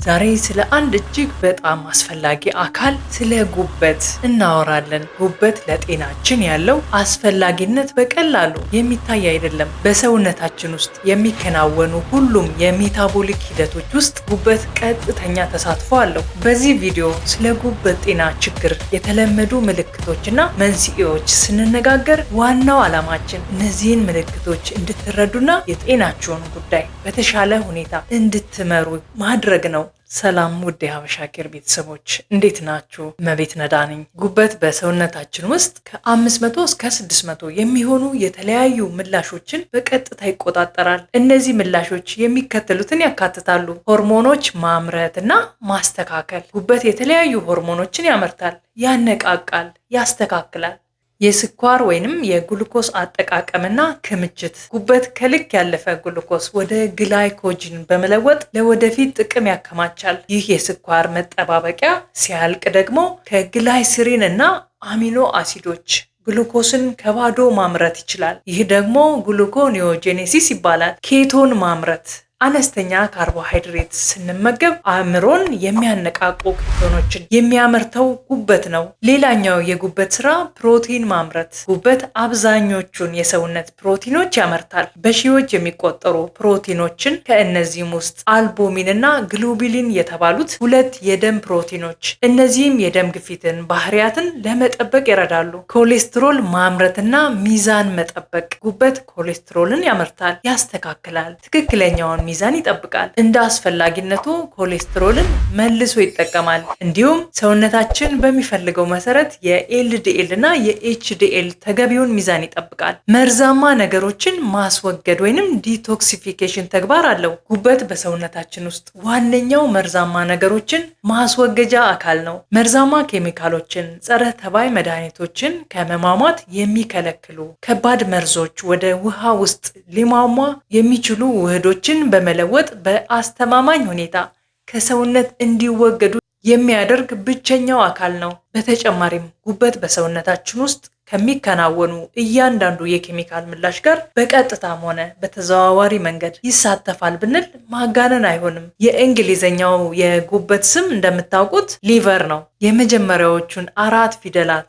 ዛሬ ስለ አንድ እጅግ በጣም አስፈላጊ አካል ስለ ጉበት እናወራለን። ጉበት ለጤናችን ያለው አስፈላጊነት በቀላሉ የሚታይ አይደለም። በሰውነታችን ውስጥ የሚከናወኑ ሁሉም የሜታቦሊክ ሂደቶች ውስጥ ጉበት ቀጥተኛ ተሳትፎ አለው። በዚህ ቪዲዮ ስለ ጉበት ጤና ችግር የተለመዱ ምልክቶችና መንስኤዎች ስንነጋገር ዋናው ዓላማችን እነዚህን ምልክቶች እንድትረዱና የጤናችሁን ጉዳይ በተሻለ ሁኔታ እንድትመሩ ማድረግ ነው። ሰላም ውድ የሀበሻ ኬር ቤተሰቦች እንዴት ናችሁ? እመቤት ነዳ ነኝ። ጉበት በሰውነታችን ውስጥ ከ500 እስከ 600 የሚሆኑ የተለያዩ ምላሾችን በቀጥታ ይቆጣጠራል። እነዚህ ምላሾች የሚከተሉትን ያካትታሉ። ሆርሞኖች ማምረት እና ማስተካከል። ጉበት የተለያዩ ሆርሞኖችን ያመርታል፣ ያነቃቃል፣ ያስተካክላል። የስኳር ወይንም የግሉኮስ አጠቃቀምና ክምችት። ጉበት ከልክ ያለፈ ግሉኮስ ወደ ግላይኮጅን በመለወጥ ለወደፊት ጥቅም ያከማቻል። ይህ የስኳር መጠባበቂያ ሲያልቅ ደግሞ ከግላይሲሪን እና አሚኖ አሲዶች ግሉኮስን ከባዶ ማምረት ይችላል። ይህ ደግሞ ግሉኮኒዮጄኔሲስ ይባላል። ኬቶን ማምረት። አነስተኛ ካርቦሃይድሬት ስንመገብ አእምሮን የሚያነቃቁ ኬቶኖችን የሚያመርተው ጉበት ነው። ሌላኛው የጉበት ስራ ፕሮቲን ማምረት። ጉበት አብዛኞቹን የሰውነት ፕሮቲኖች ያመርታል። በሺዎች የሚቆጠሩ ፕሮቲኖችን፣ ከእነዚህም ውስጥ አልቡሚን እና ግሎቢሊን የተባሉት ሁለት የደም ፕሮቲኖች። እነዚህም የደም ግፊትን ባህሪያትን ለመጠበቅ ይረዳሉ። ኮሌስትሮል ማምረትና ሚዛን መጠበቅ። ጉበት ኮሌስትሮልን ያመርታል፣ ያስተካክላል፣ ትክክለኛውን ሚዛን ይጠብቃል። እንደ አስፈላጊነቱ ኮሌስትሮልን መልሶ ይጠቀማል። እንዲሁም ሰውነታችን በሚፈልገው መሰረት የኤልዲኤል እና የኤችዲኤል ተገቢውን ሚዛን ይጠብቃል። መርዛማ ነገሮችን ማስወገድ ወይንም ዲቶክሲፊኬሽን ተግባር አለው። ጉበት በሰውነታችን ውስጥ ዋነኛው መርዛማ ነገሮችን ማስወገጃ አካል ነው። መርዛማ ኬሚካሎችን፣ ጸረ ተባይ መድኃኒቶችን ከመሟሟት የሚከለክሉ ከባድ መርዞች ወደ ውሃ ውስጥ ሊሟሟ የሚችሉ ውህዶችን በመለወጥ በአስተማማኝ ሁኔታ ከሰውነት እንዲወገዱ የሚያደርግ ብቸኛው አካል ነው። በተጨማሪም ጉበት በሰውነታችን ውስጥ ከሚከናወኑ እያንዳንዱ የኬሚካል ምላሽ ጋር በቀጥታም ሆነ በተዘዋዋሪ መንገድ ይሳተፋል ብንል ማጋነን አይሆንም። የእንግሊዝኛው የጉበት ስም እንደምታውቁት ሊቨር ነው። የመጀመሪያዎቹን 4 ፊደላት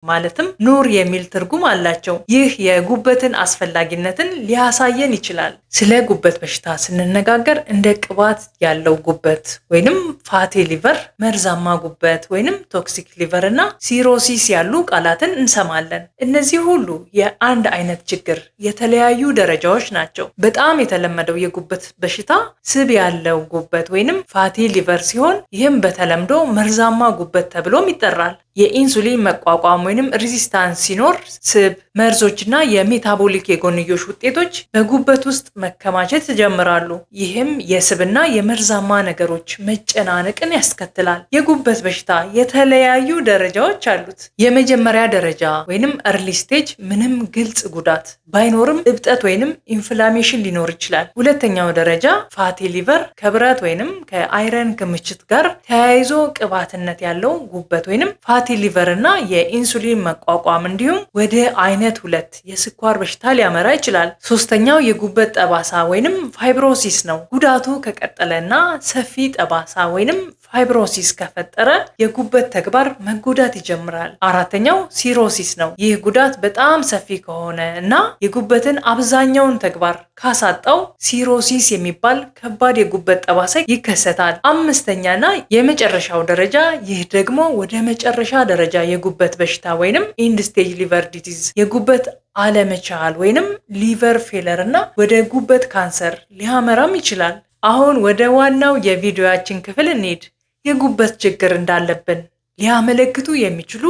ማለትም ኑር የሚል ትርጉም አላቸው። ይህ የጉበትን አስፈላጊነትን ሊያሳየን ይችላል። ስለ ጉበት በሽታ ስንነጋገር እንደ ቅባት ያለው ጉበት ወይንም ፋቲ ሊቨር፣ መርዛማ ጉበት ወይንም ቶክሲክ ሊቨር እና ሲሮሲስ ያሉ ቃላትን እንሰማለን። እነዚህ ሁሉ የአንድ አይነት ችግር የተለያዩ ደረጃዎች ናቸው። በጣም የተለመደው የጉበት በሽታ ስብ ያለው ጉበት ወይንም ፋቲ ሊቨር ሲሆን ይህም በተለምዶ መርዛማ ጉበት ተብሎም ይጠራል። የኢንሱሊን መቋቋም ወይንም ሬዚስታንስ ሲኖር ስብ፣ መርዞችና የሜታቦሊክ የጎንዮሽ ውጤቶች በጉበት ውስጥ መከማቸት ይጀምራሉ። ይህም የስብና የመርዛማ ነገሮች መጨናነቅን ያስከትላል። የጉበት በሽታ የተለያዩ ደረጃዎች አሉት። የመጀመሪያ ደረጃ ወይንም early stage ምንም ግልጽ ጉዳት ባይኖርም እብጠት ወይንም ኢንፍላሜሽን ሊኖር ይችላል። ሁለተኛው ደረጃ ፋቲ ሊቨር ከብረት ወይንም ከአይረን ክምችት ጋር ተያይዞ ቅባትነት ያለው ጉበት ወይንም ፋቲ ሊቨር እና የኢንሱሊን መቋቋም እንዲሁም ወደ አይነት 2 የስኳር በሽታ ሊያመራ ይችላል። ሶስተኛው የጉበት ጠባሳ ወይንም ፋይብሮሲስ ነው። ጉዳቱ ከቀጠለና ሰፊ ጠባሳ ወይንም ፋይብሮሲስ ከፈጠረ የጉበት ተግባር መጎዳት ይጀምራል። አራተኛው ሲሮሲስ ነው። ይህ ጉዳት በጣም ሰፊ ከሆነ እና የጉበትን አብዛኛውን ተግባር ካሳጣው ሲሮሲስ የሚባል ከባድ የጉበት ጠባሳ ይከሰታል። አምስተኛና የመጨረሻው ደረጃ፣ ይህ ደግሞ ወደ መጨረሻ ደረጃ የጉበት በሽታ ወይንም ኢንድ ስቴጅ ሊቨር ዲዚዝ የጉበት አለመቻል ወይንም ሊቨር ፌለር እና ወደ ጉበት ካንሰር ሊያመራም ይችላል። አሁን ወደ ዋናው የቪዲዮአችን ክፍል እንሂድ። የጉበት ችግር እንዳለብን ሊያመለክቱ የሚችሉ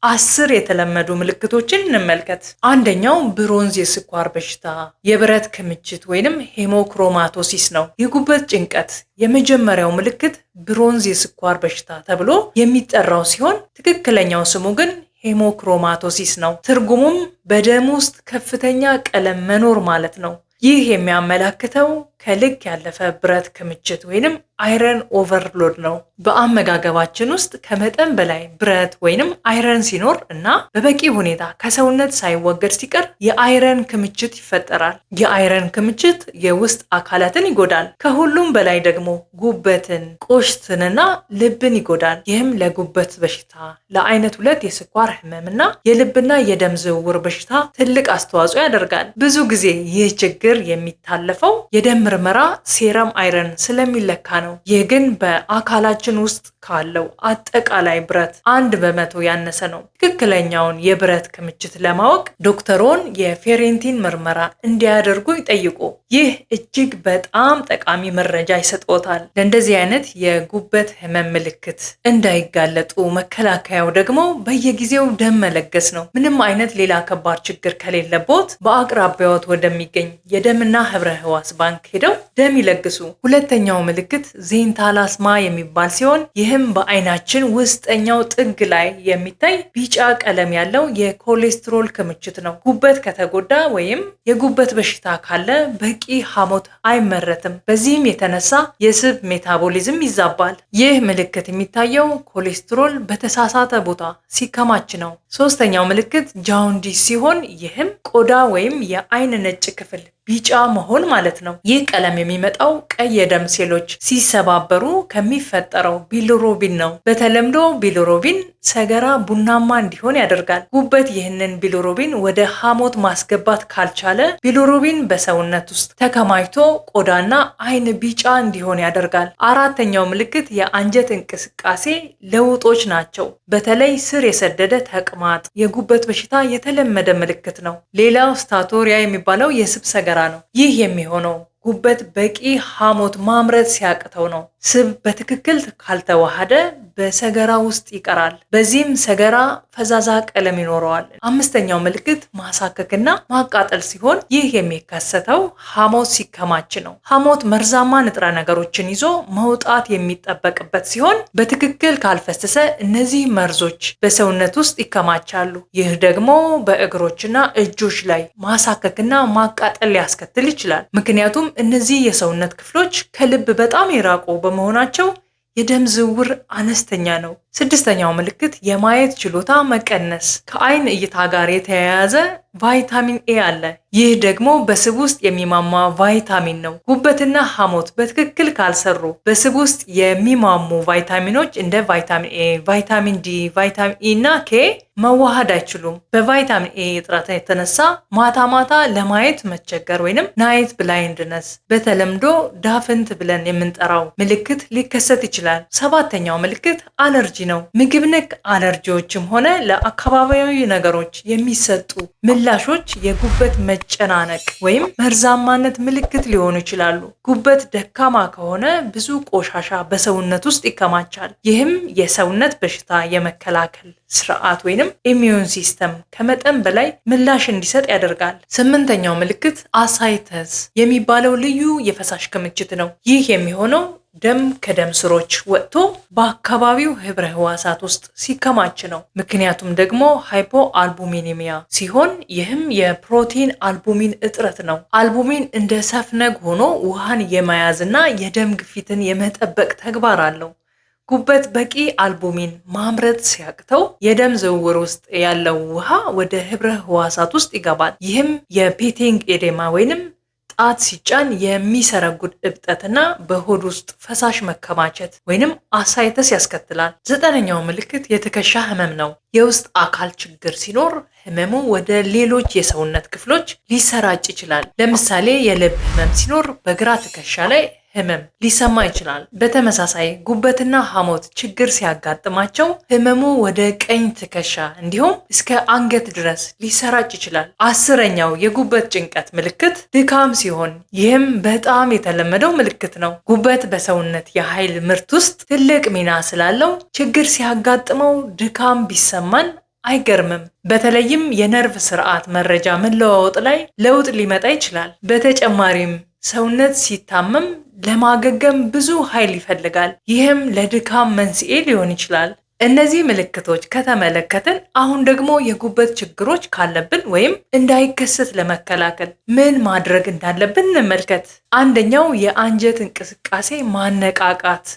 10 የተለመዱ ምልክቶችን እንመልከት። አንደኛው ብሮንዝ የስኳር በሽታ፣ የብረት ክምችት ወይንም ሄሞክሮማቶሲስ ነው። የጉበት ጭንቀት የመጀመሪያው ምልክት ብሮንዝ የስኳር በሽታ ተብሎ የሚጠራው ሲሆን ትክክለኛው ስሙ ግን ሄሞክሮማቶሲስ ነው። ትርጉሙም በደም ውስጥ ከፍተኛ ቀለም መኖር ማለት ነው። ይህ የሚያመላክተው ከልክ ያለፈ ብረት ክምችት ወይንም አይረን ኦቨርሎድ ነው። በአመጋገባችን ውስጥ ከመጠን በላይ ብረት ወይንም አይረን ሲኖር እና በበቂ ሁኔታ ከሰውነት ሳይወገድ ሲቀር የአይረን ክምችት ይፈጠራል። የአይረን ክምችት የውስጥ አካላትን ይጎዳል። ከሁሉም በላይ ደግሞ ጉበትን፣ ቆሽትንና ልብን ይጎዳል። ይህም ለጉበት በሽታ፣ ለአይነት 2 የስኳር ህመምና የልብና የደም ዝውውር በሽታ ትልቅ አስተዋጽኦ ያደርጋል። ብዙ ጊዜ ይህ ችግር የሚታለፈው የደም ምርመራ ሴረም አይረን ስለሚለካ ነው። ይህ ግን በአካላችን ውስጥ ካለው አጠቃላይ ብረት 1% ያነሰ ነው። ትክክለኛውን የብረት ክምችት ለማወቅ ዶክተሮን የፌሬንቲን ምርመራ እንዲያደርጉ ይጠይቁ። ይህ እጅግ በጣም ጠቃሚ መረጃ ይሰጥዎታል። ለእንደዚህ አይነት የጉበት ህመም ምልክት እንዳይጋለጡ መከላከያው ደግሞ በየጊዜው ደም መለገስ ነው። ምንም አይነት ሌላ ከባድ ችግር ከሌለቦት በአቅራቢያዎት ወደሚገኝ የደምና ህብረ ህዋስ ባንክ ሄደው ደም ይለግሱ። ሁለተኛው ምልክት ዜንታላስማ የሚባል ሲሆን ይህም በአይናችን ውስጠኛው ጥግ ላይ የሚታይ ቢጫ ቀለም ያለው የኮሌስትሮል ክምችት ነው። ጉበት ከተጎዳ ወይም የጉበት በሽታ ካለ በቂ ሐሞት አይመረትም። በዚህም የተነሳ የስብ ሜታቦሊዝም ይዛባል። ይህ ምልክት የሚታየው ኮሌስትሮል በተሳሳተ ቦታ ሲከማች ነው። ሶስተኛው ምልክት ጃውንዲስ ሲሆን ይህም ቆዳ ወይም የአይን ነጭ ክፍል ቢጫ መሆን ማለት ነው። ይህ ቀለም የሚመጣው ቀይ የደም ሴሎች ሲሰባበሩ ከሚፈጠረው ቢሊሩቢን ነው። በተለምዶ ቢሊሩቢን ሰገራ ቡናማ እንዲሆን ያደርጋል። ጉበት ይህንን ቢሊሩቢን ወደ ሐሞት ማስገባት ካልቻለ ቢሊሩቢን በሰውነት ውስጥ ተከማችቶ ቆዳና አይን ቢጫ እንዲሆን ያደርጋል። አራተኛው ምልክት የአንጀት እንቅስቃሴ ለውጦች ናቸው። በተለይ ስር የሰደደ ተቅማጥ የጉበት በሽታ የተለመደ ምልክት ነው። ሌላው ስታቶሪያ የሚባለው የስብ ሰገራ ነው። ይህ የሚሆነው ጉበት በቂ ሐሞት ማምረት ሲያቅተው ነው። ስብ በትክክል ካልተዋሃደ በሰገራ ውስጥ ይቀራል። በዚህም ሰገራ ፈዛዛ ቀለም ይኖረዋል። አምስተኛው ምልክት ማሳከክና ማቃጠል ሲሆን ይህ የሚከሰተው ሐሞት ሲከማች ነው። ሐሞት መርዛማ ንጥረ ነገሮችን ይዞ መውጣት የሚጠበቅበት ሲሆን በትክክል ካልፈሰሰ እነዚህ መርዞች በሰውነት ውስጥ ይከማቻሉ። ይህ ደግሞ በእግሮችና እጆች ላይ ማሳከክና ማቃጠል ሊያስከትል ይችላል። ምክንያቱም እነዚህ የሰውነት ክፍሎች ከልብ በጣም የራቁ በመሆናቸው የደም ዝውውር አነስተኛ ነው። ስድስተኛው ምልክት የማየት ችሎታ መቀነስ። ከአይን እይታ ጋር የተያያዘ ቫይታሚን ኤ አለ። ይህ ደግሞ በስብ ውስጥ የሚማማ ቫይታሚን ነው። ጉበትና ሐሞት በትክክል ካልሰሩ በስብ ውስጥ የሚማሙ ቫይታሚኖች እንደ ቫይታሚን ኤ፣ ቫይታሚን ዲ፣ ቫይታሚን ኢ እና ኬ መዋሃድ አይችሉም። በቫይታሚን ኤ እጥረት የተነሳ ማታ ማታ ለማየት መቸገር ወይንም ናይት ብላይንድነስ በተለምዶ ዳፍንት ብለን የምንጠራው ምልክት ሊከሰት ይችላል። ሰባተኛው ምልክት አለርጂ ነው። ምግብ ነክ አለርጂዎችም ሆነ ለአካባቢያዊ ነገሮች የሚሰጡ ምላሾች የጉበት መጨናነቅ ወይም መርዛማነት ምልክት ሊሆኑ ይችላሉ። ጉበት ደካማ ከሆነ ብዙ ቆሻሻ በሰውነት ውስጥ ይከማቻል። ይህም የሰውነት በሽታ የመከላከል ስርዓት ወይንም ኢሚዩን ሲስተም ከመጠን በላይ ምላሽ እንዲሰጥ ያደርጋል። ስምንተኛው ምልክት አሳይተስ የሚባለው ልዩ የፈሳሽ ክምችት ነው። ይህ የሚሆነው ደም ከደም ስሮች ወጥቶ በአካባቢው ህብረ ህዋሳት ውስጥ ሲከማች ነው። ምክንያቱም ደግሞ ሃይፖ አልቡሚኒሚያ ሲሆን ይህም የፕሮቲን አልቡሚን እጥረት ነው። አልቡሚን እንደ ሰፍነግ ሆኖ ውሃን የመያዝና የደም ግፊትን የመጠበቅ ተግባር አለው። ጉበት በቂ አልቡሚን ማምረት ሲያቅተው የደም ዝውውር ውስጥ ያለው ውሃ ወደ ህብረ ህዋሳት ውስጥ ይገባል። ይህም የፔቲንግ ኤዴማ ወይንም ጣት ሲጫን የሚሰረጉድ እብጠትና በሆድ ውስጥ ፈሳሽ መከማቸት ወይንም አሳይተስ ያስከትላል። ዘጠነኛው ምልክት የትከሻ ህመም ነው። የውስጥ አካል ችግር ሲኖር ህመሙ ወደ ሌሎች የሰውነት ክፍሎች ሊሰራጭ ይችላል። ለምሳሌ የልብ ህመም ሲኖር በግራ ትከሻ ላይ ህመም ሊሰማ ይችላል። በተመሳሳይ ጉበትና ሐሞት ችግር ሲያጋጥማቸው ህመሙ ወደ ቀኝ ትከሻ እንዲሁም እስከ አንገት ድረስ ሊሰራጭ ይችላል። አስረኛው የጉበት ጭንቀት ምልክት ድካም ሲሆን ይህም በጣም የተለመደው ምልክት ነው። ጉበት በሰውነት የኃይል ምርት ውስጥ ትልቅ ሚና ስላለው ችግር ሲያጋጥመው ድካም ቢሰማን አይገርምም። በተለይም የነርቭ ስርዓት መረጃ መለዋወጥ ላይ ለውጥ ሊመጣ ይችላል። በተጨማሪም ሰውነት ሲታመም ለማገገም ብዙ ኃይል ይፈልጋል። ይህም ለድካም መንስኤ ሊሆን ይችላል። እነዚህ ምልክቶች ከተመለከትን አሁን ደግሞ የጉበት ችግሮች ካለብን ወይም እንዳይከሰት ለመከላከል ምን ማድረግ እንዳለብን እንመልከት። አንደኛው የአንጀት እንቅስቃሴ ማነቃቃት።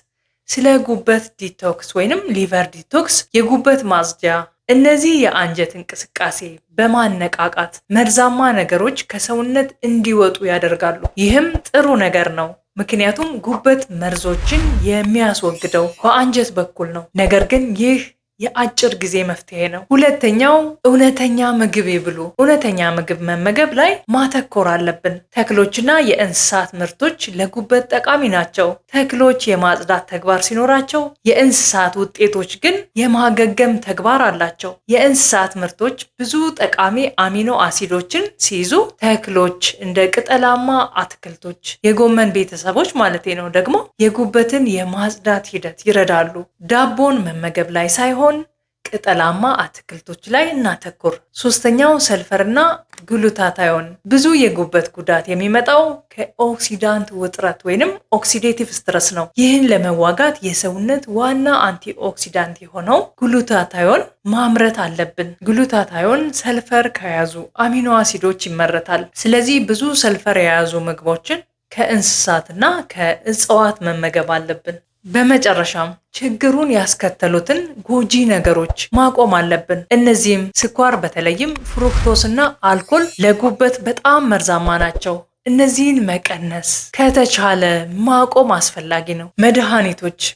ስለ ጉበት ዲቶክስ ወይንም ሊቨር ዲቶክስ የጉበት ማጽጃ። እነዚህ የአንጀት እንቅስቃሴ በማነቃቃት መርዛማ ነገሮች ከሰውነት እንዲወጡ ያደርጋሉ። ይህም ጥሩ ነገር ነው። ምክንያቱም ጉበት መርዞችን የሚያስወግደው በአንጀት በኩል ነው። ነገር ግን ይህ የአጭር ጊዜ መፍትሄ ነው። ሁለተኛው እውነተኛ ምግብ ይብሉ። እውነተኛ ምግብ መመገብ ላይ ማተኮር አለብን። ተክሎችና የእንስሳት ምርቶች ለጉበት ጠቃሚ ናቸው። ተክሎች የማጽዳት ተግባር ሲኖራቸው፣ የእንስሳት ውጤቶች ግን የማገገም ተግባር አላቸው። የእንስሳት ምርቶች ብዙ ጠቃሚ አሚኖ አሲዶችን ሲይዙ፣ ተክሎች እንደ ቅጠላማ አትክልቶች፣ የጎመን ቤተሰቦች ማለቴ ነው ደግሞ የጉበትን የማጽዳት ሂደት ይረዳሉ። ዳቦን መመገብ ላይ ሳይሆን ቅጠላማ አትክልቶች ላይ እናተኩር። ሶስተኛው ሰልፈርና ግሉታታዮን። ብዙ የጉበት ጉዳት የሚመጣው ከኦክሲዳንት ውጥረት ወይንም ኦክሲዴቲቭ ስትረስ ነው። ይህን ለመዋጋት የሰውነት ዋና አንቲኦክሲዳንት የሆነው ግሉታታዮን ማምረት አለብን። ግሉታታዮን ሰልፈር ከያዙ አሚኖ አሲዶች ይመረታል። ስለዚህ ብዙ ሰልፈር የያዙ ምግቦችን ከእንስሳትና ከእጽዋት መመገብ አለብን። በመጨረሻም ችግሩን ያስከተሉትን ጎጂ ነገሮች ማቆም አለብን። እነዚህም ስኳር፣ በተለይም ፍሩክቶስ እና አልኮል ለጉበት በጣም መርዛማ ናቸው። እነዚህን መቀነስ ከተቻለ ማቆም አስፈላጊ ነው።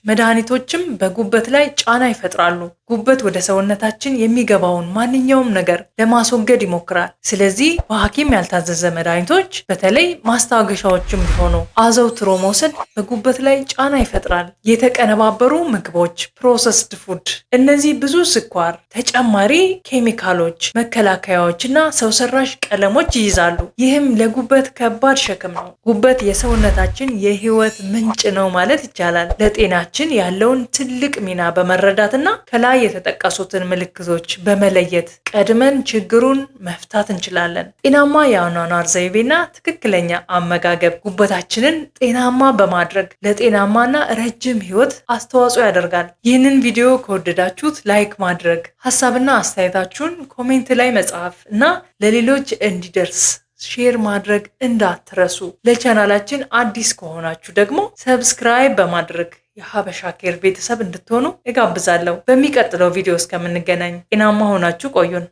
መድኃኒቶችም በጉበት ላይ ጫና ይፈጥራሉ። ጉበት ወደ ሰውነታችን የሚገባውን ማንኛውም ነገር ለማስወገድ ይሞክራል። ስለዚህ በሐኪም ያልታዘዘ መድኃኒቶች፣ በተለይ ማስታገሻዎችም ቢሆኑ አዘውትሮ መውሰድ በጉበት ላይ ጫና ይፈጥራል። የተቀነባበሩ ምግቦች፣ ፕሮሰስድ ፉድ፣ እነዚህ ብዙ ስኳር፣ ተጨማሪ ኬሚካሎች፣ መከላከያዎች እና ሰው ሰራሽ ቀለሞች ይይዛሉ። ይህም ለጉበት ከባድ ሸክም ነው። ጉበት የሰውነታችን የህይወት ምንጭ ነው ማለት ይቻላል። ለጤናችን ያለውን ትልቅ ሚና በመረዳትና ከላይ የተጠቀሱትን ምልክቶች በመለየት ቀድመን ችግሩን መፍታት እንችላለን። ጤናማ የአኗኗር ዘይቤና ትክክለኛ አመጋገብ ጉበታችንን ጤናማ በማድረግ ለጤናማና ረጅም ህይወት አስተዋጽኦ ያደርጋል። ይህንን ቪዲዮ ከወደዳችሁት ላይክ ማድረግ፣ ሀሳብና አስተያየታችሁን ኮሜንት ላይ መጻፍ እና ለሌሎች እንዲደርስ ሼር ማድረግ እንዳትረሱ። ለቻናላችን አዲስ ከሆናችሁ ደግሞ ሰብስክራይብ በማድረግ የሀበሻ ኬር ቤተሰብ እንድትሆኑ እጋብዛለሁ። በሚቀጥለው ቪዲዮ እስከምንገናኝ ጤናማ ሆናችሁ ቆዩን።